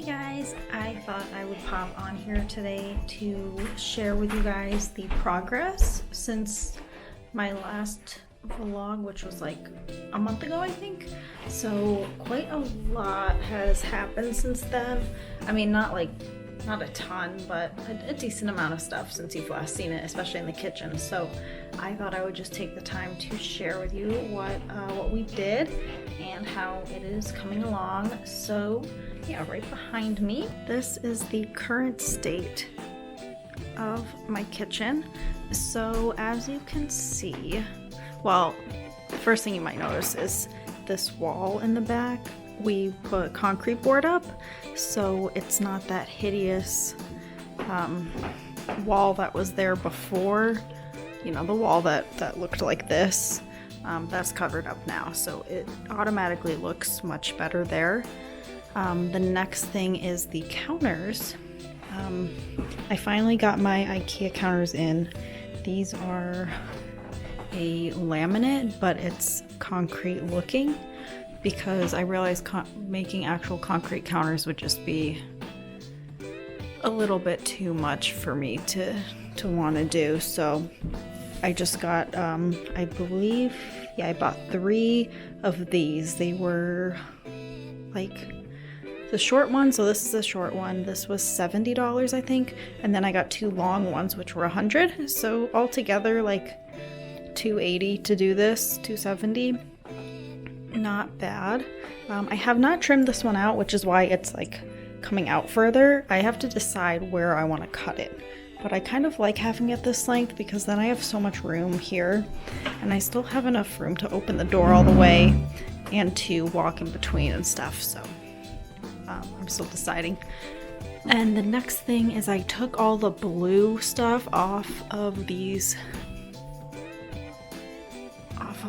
Hey guys, I thought I would pop on here today to share with you guys the progress since my last vlog, which was like a month ago, I think. So quite a lot has happened since then. I mean, not a ton, but a decent amount of stuff since you've last seen it, especially in the kitchen. So I thought I would just take the time to share with you what we did and how it is coming along. So yeah, right behind me, this is the current state of my kitchen. So as you can see, well, the first thing you might notice is this wall in the back. We put concrete board up, so it's not that hideous wall that was there before. You know, the wall that looked like this, that's covered up now, so it automatically looks much better there. The next thing is the counters. I finally got my Ikea counters in. These are a laminate, but it's concrete looking, because I realized making actual concrete counters would just be a little bit too much for me to want to do. So I just got, I believe, yeah, I bought 3 of these. They were like the short one, so this is a short one. This was $70, I think, and then I got 2 long ones, which were $100. So altogether, like $280 to do this, $270. Not bad. I have not trimmed this one out, which is why it's like coming out further. I have to decide where I want to cut it, but I kind of like having it this length because then I have so much room here, and I still have enough room to open the door all the way and to walk in between and stuff. So I'm still deciding. And the next thing is I took all the blue stuff off of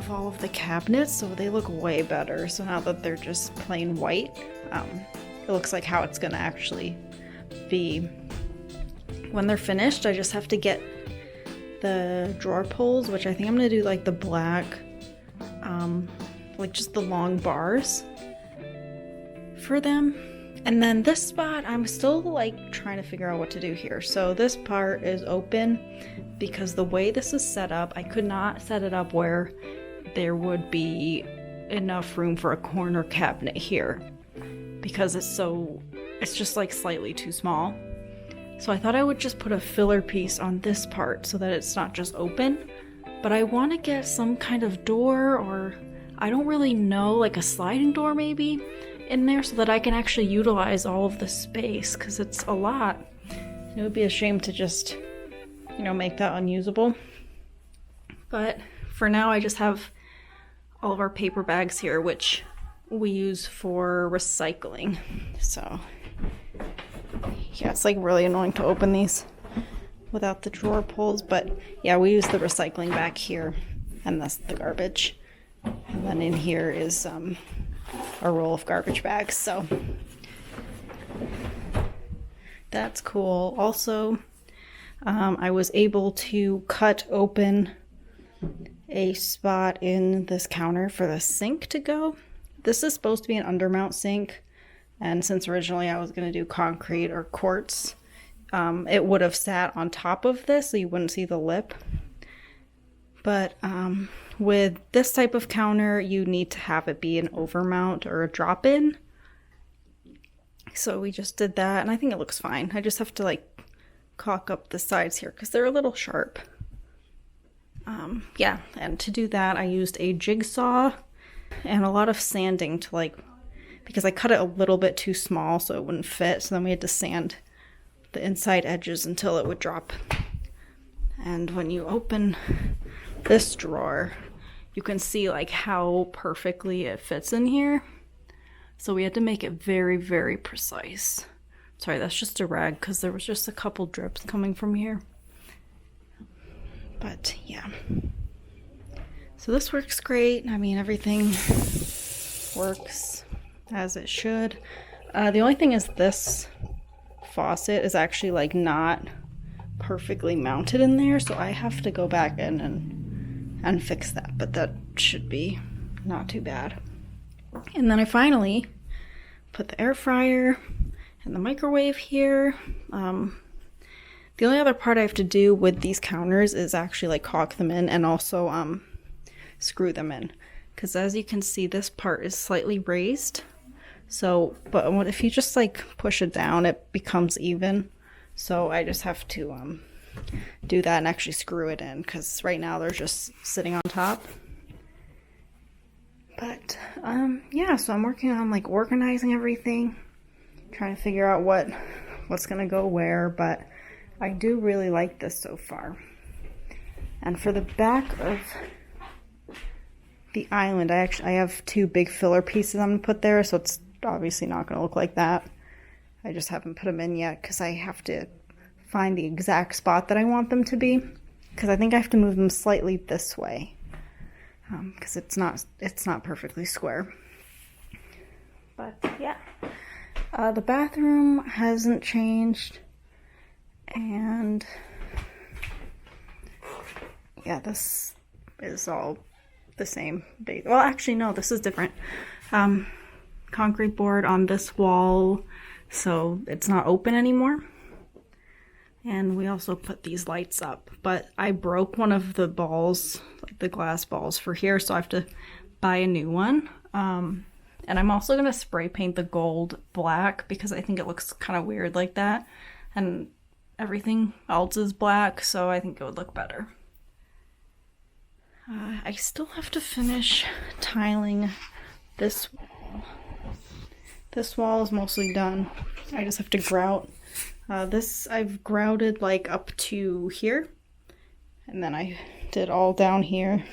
all of the cabinets, so they look way better. So now that they're just plain white, it looks like how it's gonna actually be when they're finished. I just have to get the drawer pulls, which I think I'm gonna do like the black, like just the long bars for them. And then this spot, I'm still like trying to figure out what to do here. So this part is open because the way this is set up, I could not set it up where there would be enough room for a corner cabinet here because it's just like slightly too small. So I thought I would just put a filler piece on this part so that it's not just open, but I want to get some kind of door, or I don't really know, like a sliding door maybe in there so that I can actually utilize all of the space, because it's a lot. It would be a shame to just, you know, make that unusable. But for now, I just have all of our paper bags here, which we use for recycling. So yeah, it's like really annoying to open these without the drawer pulls, but yeah, we use the recycling back here, and that's the garbage. And then in here is a roll of garbage bags, so that's cool. Also, I was able to cut open a spot in this counter for the sink to go. This is supposed to be an undermount sink, and since originally I was going to do concrete or quartz, it would have sat on top of this so you wouldn't see the lip. But with this type of counter, you need to have it be an overmount or a drop-in. So we just did that, and I think it looks fine. I just have to like caulk up the sides here because they're a little sharp. Yeah, and to do that, I used a jigsaw and a lot of sanding to because I cut it a little bit too small so it wouldn't fit. So then we had to sand the inside edges until it would drop. And when you open this drawer, you can see like how perfectly it fits in here. So we had to make it very, very precise. Sorry, that's just a rag because there was just a couple drips coming from here. But yeah, so this works great. I mean, everything works as it should. The only thing is this faucet is actually like not perfectly mounted in there, so I have to go back in and fix that, but that should be not too bad. And then I finally put the air fryer and the microwave here. The only other part I have to do with these counters is actually like caulk them in and also screw them in. Because as you can see, this part is slightly raised. So, but if you just like push it down, it becomes even. So I just have to do that and actually screw it in, because right now they're just sitting on top. But yeah, so I'm working on like organizing everything, trying to figure out what's gonna go where, but I do really like this so far. And for the back of the island, I have 2 big filler pieces I'm gonna put there, so it's obviously not gonna look like that. I just haven't put them in yet because I have to find the exact spot that I want them to be, because I think I have to move them slightly this way, because it's not perfectly square. But yeah, the bathroom hasn't changed, and yeah, this is all the same. Well, actually no, this is different. Concrete board on this wall, so it's not open anymore. And we also put these lights up, but I broke one of the balls, like the glass balls for here, so I have to buy a new one. And I'm also gonna spray paint the gold black because I think it looks kind of weird like that, and everything else is black, so I think it would look better. I still have to finish tiling this wall. This wall is mostly done. I just have to grout. This I've grouted like up to here, and then I did all down here.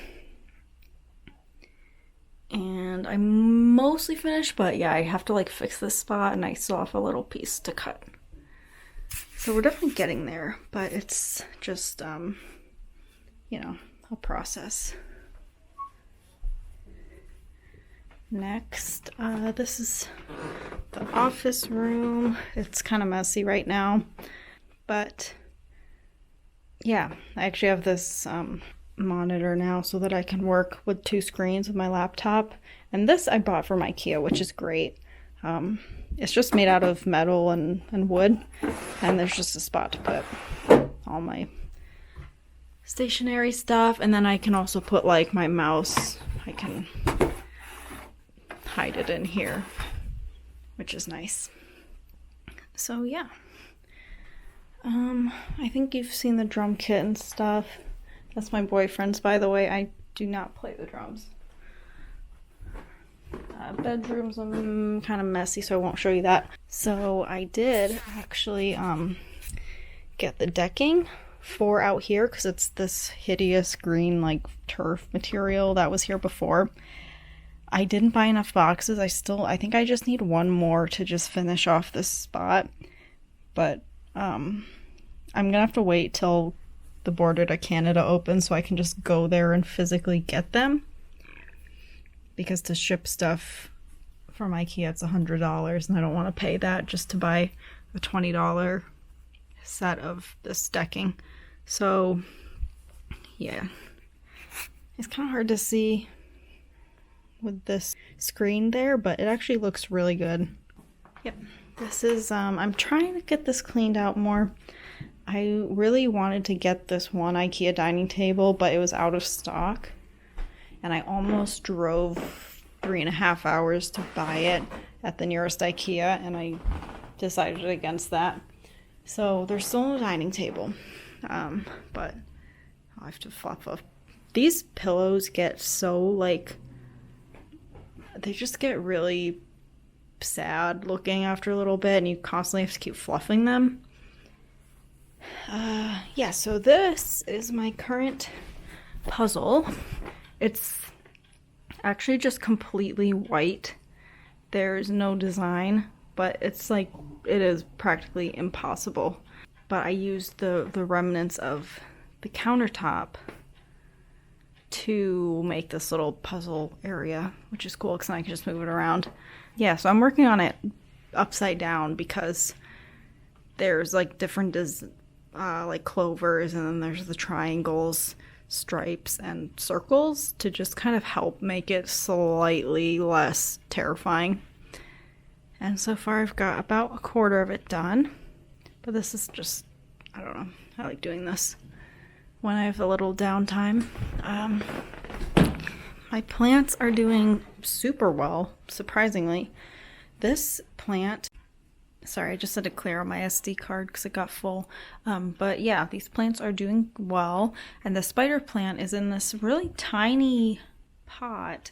And I'm mostly finished, but yeah, I have to like fix this spot, and I still have a little piece to cut. So we're definitely getting there, but it's just, you know, a process. Next, this is the office room. It's kind of messy right now, but yeah, I actually have this monitor now so that I can work with 2 screens with my laptop. And this I bought from Ikea, which is great. It's just made out of metal and wood, and there's just a spot to put all my stationery stuff, and then I can also put like my mouse. I can hide it in here, which is nice. So yeah, I think you've seen the drum kit and stuff. That's my boyfriend's, by the way. I do not play the drums. Bedroom's kind of messy, so I won't show you that. So I did actually get the decking for out here, because it's this hideous green like turf material that was here before. I didn't buy enough boxes. I think I just need one more to just finish off this spot. But I'm gonna have to wait till the border to Canada opens so I can just go there and physically get them. Because to ship stuff from Ikea, it's $100, and I don't want to pay that just to buy a $20 set of this decking. So yeah, it's kind of hard to see with this screen there, but it actually looks really good. Yep, this is I'm trying to get this cleaned out more. I really wanted to get this one Ikea dining table, but it was out of stock, and I almost drove 3.5 hours to buy it at the nearest Ikea, and I decided against that. So there's still no dining table, but I'll have to fluff up. These pillows get so like, they just get really sad looking after a little bit, and you constantly have to keep fluffing them. Yeah, so this is my current puzzle. It's actually just completely white. There's no design, but it's like, it is practically impossible. But I used the remnants of the countertop to make this little puzzle area, which is cool because then I can just move it around. Yeah, so I'm working on it upside down because there's like different like clovers, and then there's the triangles, stripes, and circles to just kind of help make it slightly less terrifying. And so far I've got about a quarter of it done. But this is just, I don't know, I like doing this when I have a little downtime. My plants are doing super well, surprisingly. This plant, sorry, I just had to clear out my SD card because it got full. But yeah, these plants are doing well. And the spider plant is in this really tiny pot,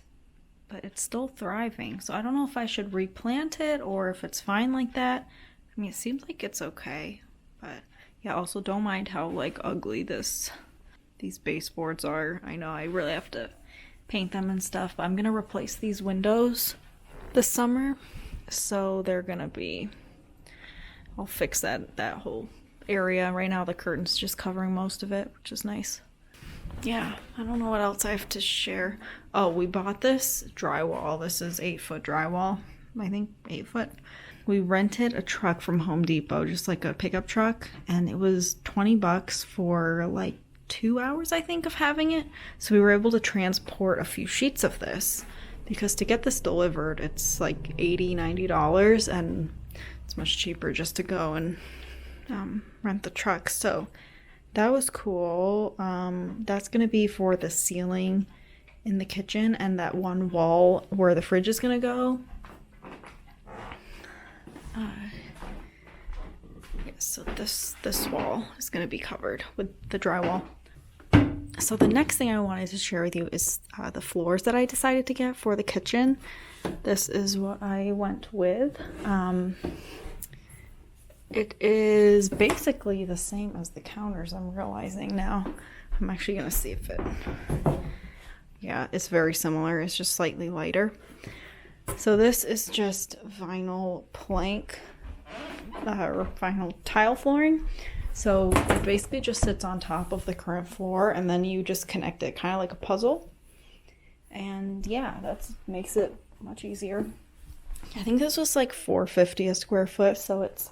but it's still thriving. So I don't know if I should replant it or if it's fine like that. I mean, it seems like it's okay. But yeah, also don't mind how like ugly these baseboards are. I know I really have to paint them and stuff, but I'm gonna replace these windows this summer. So they're gonna be, I'll fix that whole area. Right now the curtain's just covering most of it, which is nice. Yeah, I don't know what else I have to share. Oh, we bought this drywall. This is 8-foot drywall. I think 8 foot. We rented a truck from Home Depot, just like a pickup truck, and it was $20 for like 2 hours, I think, of having it. So we were able to transport a few sheets of this, because to get this delivered, it's like $80-$90, and it's much cheaper just to go and rent the truck. So that was cool. That's gonna be for the ceiling in the kitchen and that one wall where the fridge is gonna go. Yeah, so this wall is gonna be covered with the drywall. So the next thing I wanted to share with you is the floors that I decided to get for the kitchen. This is what I went with. It is basically the same as the counters, I'm realizing now. I'm actually going to see if it... Yeah, it's very similar. It's just slightly lighter. So this is just vinyl plank, or vinyl tile flooring. So it basically just sits on top of the current floor, and then you just connect it kind of like a puzzle. And yeah, that makes it much easier. I think this was like $4.50 a square foot, so it's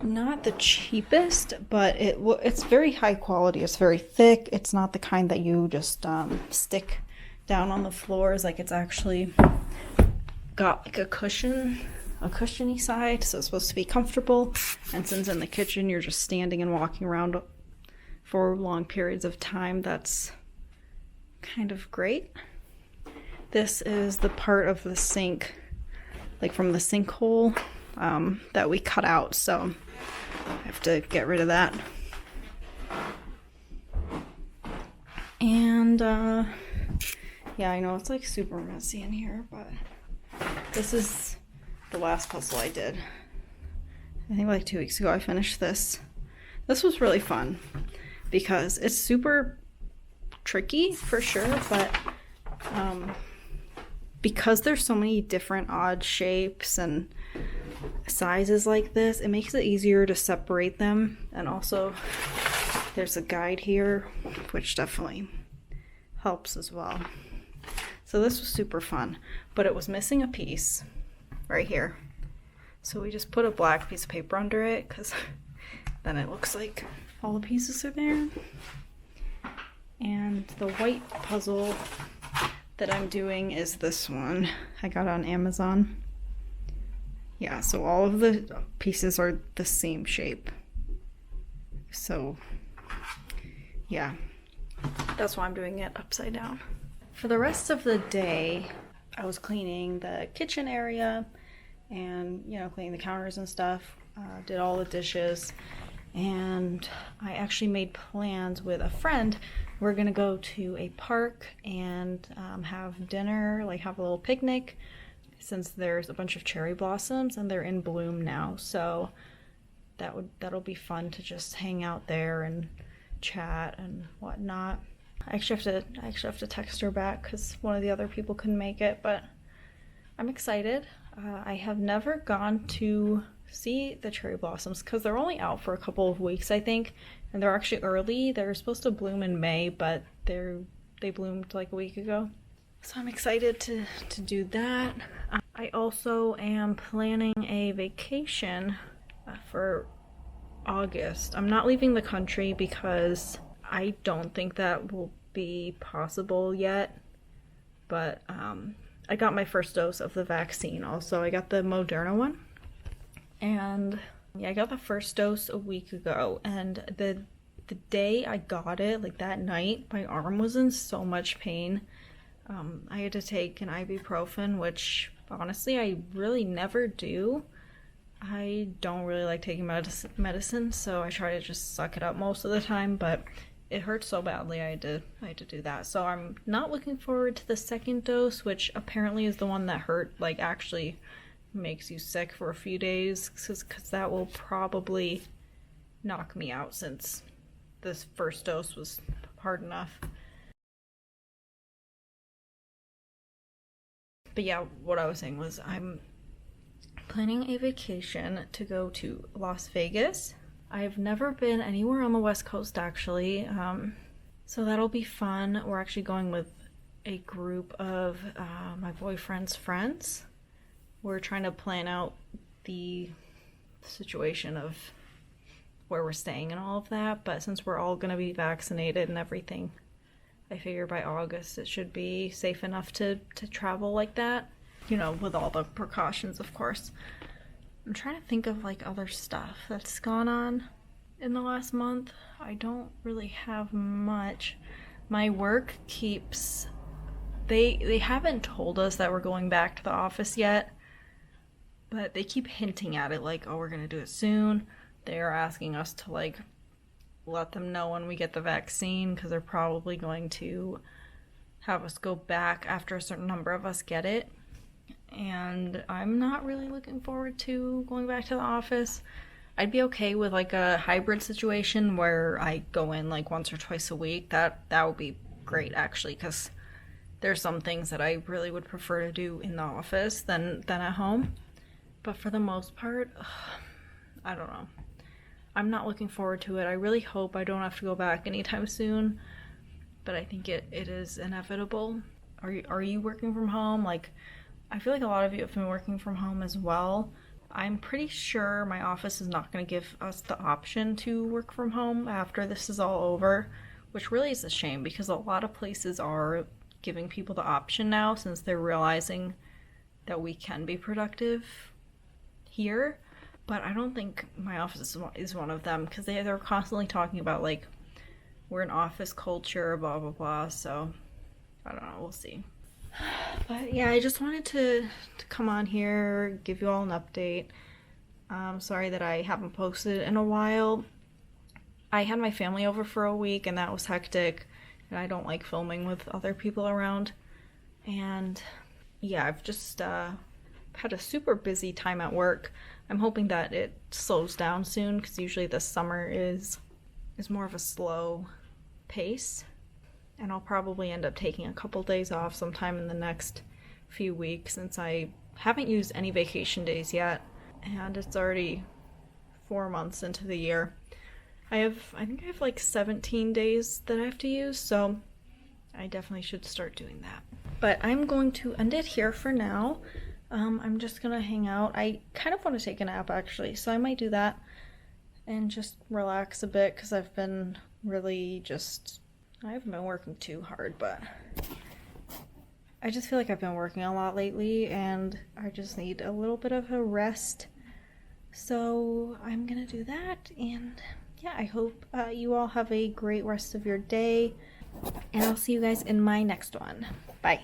not the cheapest, but it's very high quality. It's very thick. It's not the kind that you just stick down on the floors. Like, it's actually got like a cushiony side, so it's supposed to be comfortable. And since in the kitchen you're just standing and walking around for long periods of time, that's kind of great. This is the part of the sink, like from the sinkhole, that we cut out, so I have to get rid of that. And yeah, I know it's like super messy in here, but this is the last puzzle I did. I think like 2 weeks ago I finished this. This was really fun because it's super tricky for sure, but because there's so many different odd shapes and sizes like this, it makes it easier to separate them. And also there's a guide here, which definitely helps as well. So this was super fun, but it was missing a piece right here. So we just put a black piece of paper under it, because then it looks like all the pieces are there. And the white puzzle that I'm doing is this one. I got it on Amazon. Yeah, so all of the pieces are the same shape. So yeah, that's why I'm doing it upside down. For the rest of the day, I was cleaning the kitchen area and, you know, cleaning the counters and stuff. Did all the dishes, and I actually made plans with a friend. We're gonna go to a park and have dinner, like have a little picnic, since there's a bunch of cherry blossoms and they're in bloom now. So that'll be fun to just hang out there and chat and whatnot. I actually have to text her back because one of the other people couldn't make it, but I'm excited. I have never gone to see the cherry blossoms because they're only out for a couple of weeks, I think, and they're actually early. They're supposed to bloom in May, but they bloomed like a week ago. So I'm excited to do that. I also am planning a vacation for August. I'm not leaving the country because I don't think that will be possible yet, but I got my first dose of the vaccine also. I got the Moderna one. And yeah, I got the first dose a week ago, and the day I got it, like that night, my arm was in so much pain. I had to take an ibuprofen, which honestly I really never do. I don't really like taking medicine, so I try to just suck it up most of the time, but it hurt so badly I had to do that. So I'm not looking forward to the second dose, which apparently is the one that hurt, like actually makes you sick for a few days, because that will probably knock me out since this first dose was hard enough. But yeah, what I was saying was I'm planning a vacation to go to Las Vegas. I've never been anywhere on the West Coast actually, so that'll be fun. We're actually going with a group of my boyfriend's friends. We're trying to plan out the situation of where we're staying and all of that, but since we're all going to be vaccinated and everything, I figure by August it should be safe enough to travel like that, you know, with all the precautions, of course. I'm trying to think of like other stuff that's gone on in the last month. I don't really have much. My work keeps, they haven't told us that we're going back to the office yet, but they keep hinting at it like, oh, we're gonna do it soon. They are asking us to like let them know when we get the vaccine, because they're probably going to have us go back after a certain number of us get it. And I'm not really looking forward to going back to the office. I'd be okay with like a hybrid situation where I go in like once or twice a week. That would be great actually, because there's some things that I really would prefer to do in the office than at home. But for the most part, I don't know. I'm not looking forward to it. I really hope I don't have to go back anytime soon, but I think it is inevitable. Are you working from home? Like, I feel like a lot of you have been working from home as well. I'm pretty sure my office is not going to give us the option to work from home after this is all over, which really is a shame because a lot of places are giving people the option now since they're realizing that we can be productive here. But I don't think my office is one of them, because they're constantly talking about like we're an office culture, blah blah blah. So I don't know, we'll see. But yeah, I just wanted to come on here, give you all an update. Sorry that I haven't posted in a while. I had my family over for a week and that was hectic, and I don't like filming with other people around. And yeah, I've just had a super busy time at work. I'm hoping that it slows down soon, because usually this summer is more of a slow pace. And I'll probably end up taking a couple days off sometime in the next few weeks, since I haven't used any vacation days yet, and it's already 4 months into the year. I think I have like 17 days that I have to use, so I definitely should start doing that. But I'm going to end it here for now. I'm just gonna hang out. I kind of want to take a nap actually, so I might do that and just relax a bit, because I've been really I haven't been working too hard, but I just feel like I've been working a lot lately and I just need a little bit of a rest. So I'm gonna do that, and yeah, I hope you all have a great rest of your day, and I'll see you guys in my next one. Bye.